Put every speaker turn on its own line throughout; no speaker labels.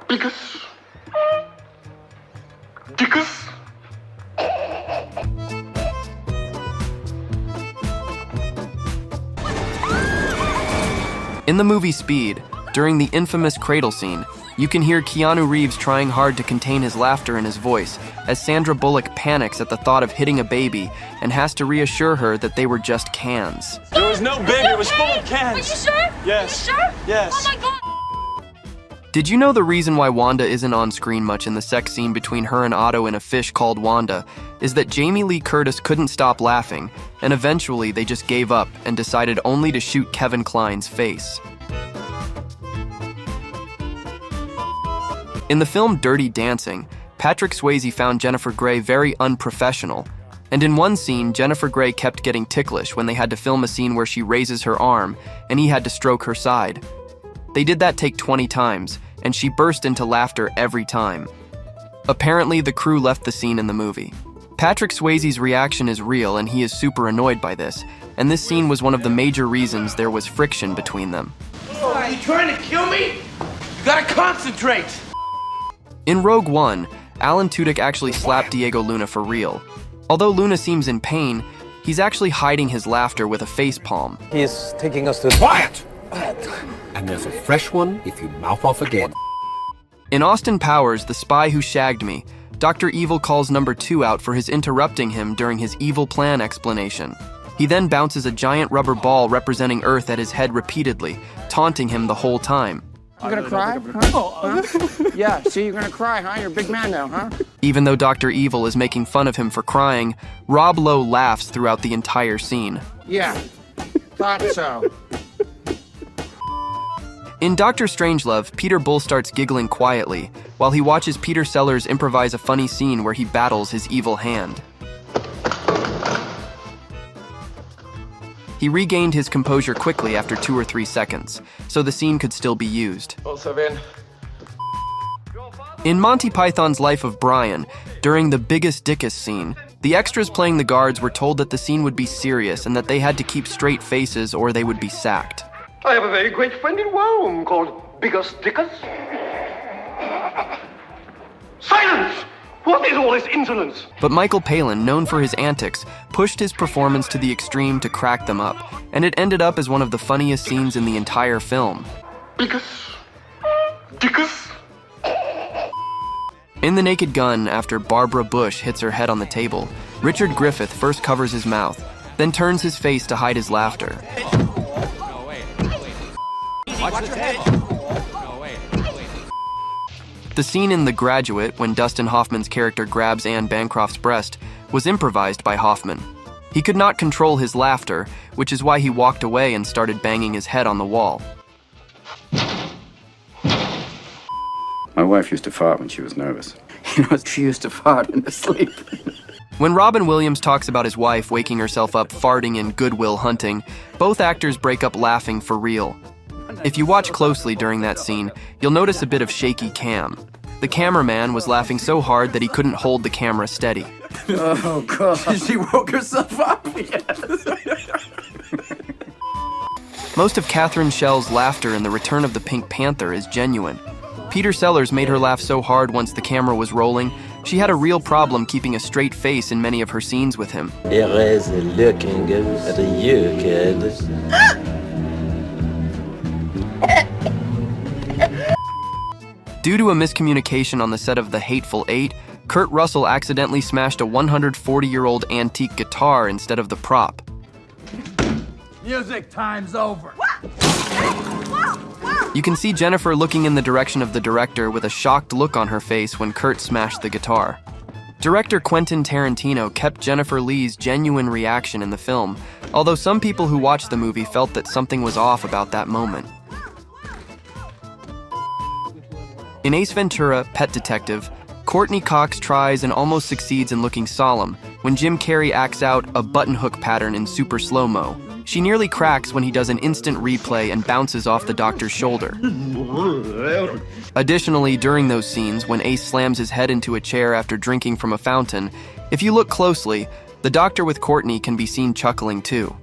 Because... Dickus?
In the movie Speed, during the infamous cradle scene, you can hear Keanu Reeves trying hard to contain his laughter in his voice as Sandra Bullock panics at the thought of hitting a baby and has to reassure her that they were just cans.
There was no baby, it was full of cans.
Are you sure?
Yes.
Are you sure?
Yes.
Oh my God.
Did you know the reason why Wanda isn't on screen much in the sex scene between her and Otto in A Fish Called Wanda is that Jamie Lee Curtis couldn't stop laughing, and eventually they just gave up and decided only to shoot Kevin Kline's face. In the film Dirty Dancing, Patrick Swayze found Jennifer Grey very unprofessional, and in one scene, Jennifer Grey kept getting ticklish when they had to film a scene where she raises her arm and he had to stroke her side. They did that take 20 times, and she burst into laughter every time. Apparently, the crew left the scene in the movie. Patrick Swayze's reaction is real, and he is super annoyed by this, and this scene was one of the major reasons there was friction between them.
Oh, are you trying to kill me? You gotta concentrate!
In Rogue One, Alan Tudyk actually slapped Diego Luna for real. Although Luna seems in pain, he's actually hiding his laughter with a face palm.
He is taking us to...
Quiet! And there's a fresh one if you mouth off again.
In Austin Powers, The Spy Who Shagged Me, Dr. Evil calls number 2 out for his interrupting him during his evil plan explanation. He then bounces a giant rubber ball representing Earth at his head repeatedly, taunting him the whole time.
You gonna cry? Huh? Yeah, see, you're gonna cry, huh? You're a big man now, huh?
Even though Dr. Evil is making fun of him for crying, Rob Lowe laughs throughout the entire scene.
Yeah, thought so.
In Dr. Strangelove, Peter Bull starts giggling quietly while he watches Peter Sellers improvise a funny scene where he battles his evil hand. He regained his composure quickly after 2 or 3 seconds, so the scene could still be used. In Monty Python's Life of Brian, during the Biggest Dickus scene, the extras playing the guards were told that the scene would be serious and that they had to keep straight faces or they would be sacked.
I have a very great friend in Rome called Biggest Dickus. Silence! What is all this insolence?
But Michael Palin, known for his antics, pushed his performance to the extreme to crack them up, and it ended up as one of the funniest scenes in the entire film.
Biggest Dickus?
In The Naked Gun, after Barbara Bush hits her head on the table, Richard Griffith first covers his mouth, then turns his face to hide his laughter.
Watch your head.
The scene in The Graduate, when Dustin Hoffman's character grabs Anne Bancroft's breast, was improvised by Hoffman. He could not control his laughter, which is why he walked away and started banging his head on the wall.
My wife used to fart when she was nervous. You know, she used to fart in her sleep.
When Robin Williams talks about his wife waking herself up farting in Good Will Hunting, both actors break up laughing for real. If you watch closely during that scene, you'll notice a bit of shaky cam. The cameraman was laughing so hard that he couldn't hold the camera steady.
Oh, God. She woke herself up. Yes.
Most of Catherine Schell's laughter in The Return of the Pink Panther is genuine. Peter Sellers made her laugh so hard once the camera was rolling, she had a real problem keeping a straight face in many of her scenes with him.
It is looking good at you, kid.
Due to a miscommunication on the set of The Hateful Eight, Kurt Russell accidentally smashed a 140-year-old antique guitar instead of the prop.
Music time's over.
You can see Jennifer looking in the direction of the director with a shocked look on her face when Kurt smashed the guitar. Director Quentin Tarantino kept Jennifer Lee's genuine reaction in the film, although some people who watched the movie felt that something was off about that moment. In Ace Ventura, Pet Detective, Courtney Cox tries and almost succeeds in looking solemn when Jim Carrey acts out a button hook pattern in super slow-mo. She nearly cracks when he does an instant replay and bounces off the doctor's shoulder. Additionally, during those scenes, when Ace slams his head into a chair after drinking from a fountain, if you look closely, the doctor with Courtney can be seen chuckling too.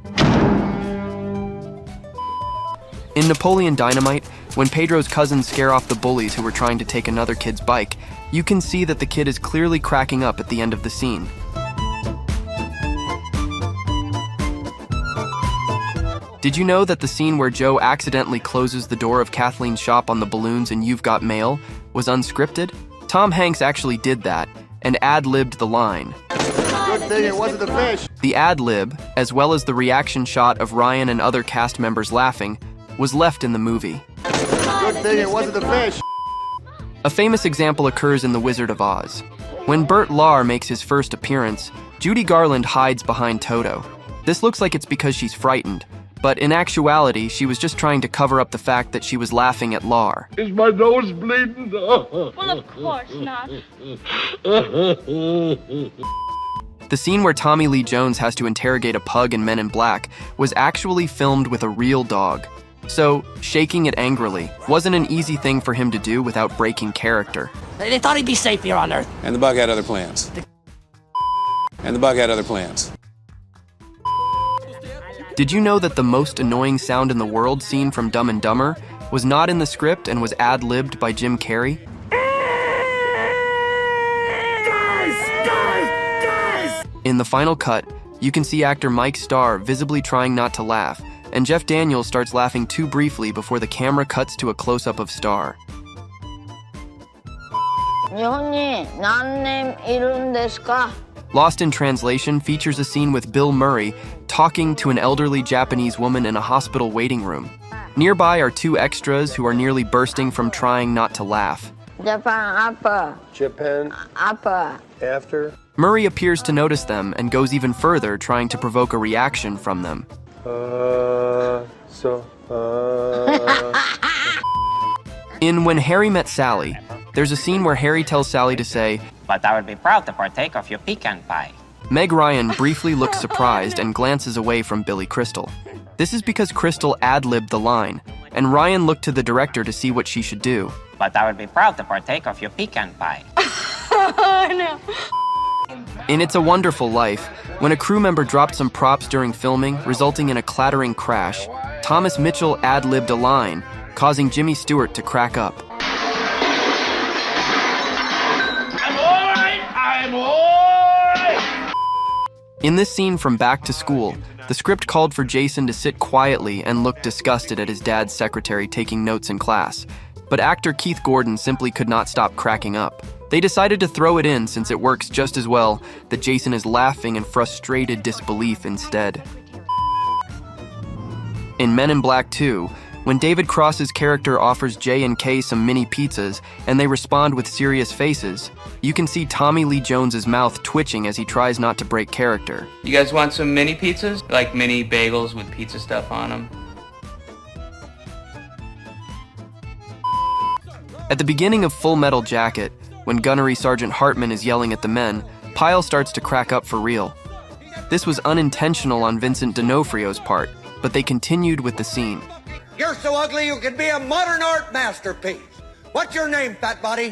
In Napoleon Dynamite, when Pedro's cousins scare off the bullies who were trying to take another kid's bike, you can see that the kid is clearly cracking up at the end of the scene. Did you know that the scene where Joe accidentally closes the door of Kathleen's shop on the balloons in You've Got Mail was unscripted? Tom Hanks actually did that and ad-libbed the line.
Good thing it wasn't the fish.
The ad-lib, as well as the reaction shot of Ryan and other cast members laughing, was left in the movie.
Good thing it wasn't the fish.
A famous example occurs in The Wizard of Oz. When Bert Lahr makes his first appearance, Judy Garland hides behind Toto. This looks like it's because she's frightened, but in actuality, she was just trying to cover up the fact that she was laughing at Lahr.
Is my nose bleeding?
Well, of course not.
The scene where Tommy Lee Jones has to interrogate a pug in Men in Black was actually filmed with a real dog. So, shaking it angrily wasn't an easy thing for him to do without breaking character.
They thought he'd be safe here on Earth.
And the bug had other plans.
Did you know that the most annoying sound in the world scene from Dumb and Dumber was not in the script and was ad-libbed by Jim Carrey? In the final cut, you can see actor Mike Starr visibly trying not to laugh, and Jeff Daniels starts laughing too briefly before the camera cuts to a close-up of Starr. Lost in Translation features a scene with Bill Murray talking to an elderly Japanese woman in a hospital waiting room. Nearby are two extras who are nearly bursting from trying not to laugh.
Japan after.
Murray appears to notice them and goes even further, trying to provoke a reaction from them. In When Harry Met Sally, there's a scene where Harry tells Sally to say,
But I would be proud to partake of your pecan pie.
Meg Ryan briefly looks surprised and glances away from Billy Crystal. This is because Crystal ad-libbed the line, and Ryan looked to the director to see what she should do.
But I would be proud to partake of your pecan pie.
Oh, no.
In It's a Wonderful Life, when a crew member dropped some props during filming, resulting in a clattering crash, Thomas Mitchell ad-libbed a line, causing Jimmy Stewart to crack up.
I'm all right.
In this scene from Back to School, the script called for Jason to sit quietly and look disgusted at his dad's secretary taking notes in class, but actor Keith Gordon simply could not stop cracking up. They decided to throw it in since it works just as well that Jason is laughing in frustrated disbelief instead. In Men in Black 2, when David Cross's character offers J and K some mini pizzas and they respond with serious faces, you can see Tommy Lee Jones's mouth twitching as he tries not to break character.
You guys want some mini pizzas? Like mini bagels with pizza stuff on them?
At the beginning of Full Metal Jacket, when Gunnery Sergeant Hartman is yelling at the men, Pyle starts to crack up for real. This was unintentional on Vincent D'Onofrio's part, but they continued with the scene.
You're so ugly you could be a modern art masterpiece. What's your name, fat body?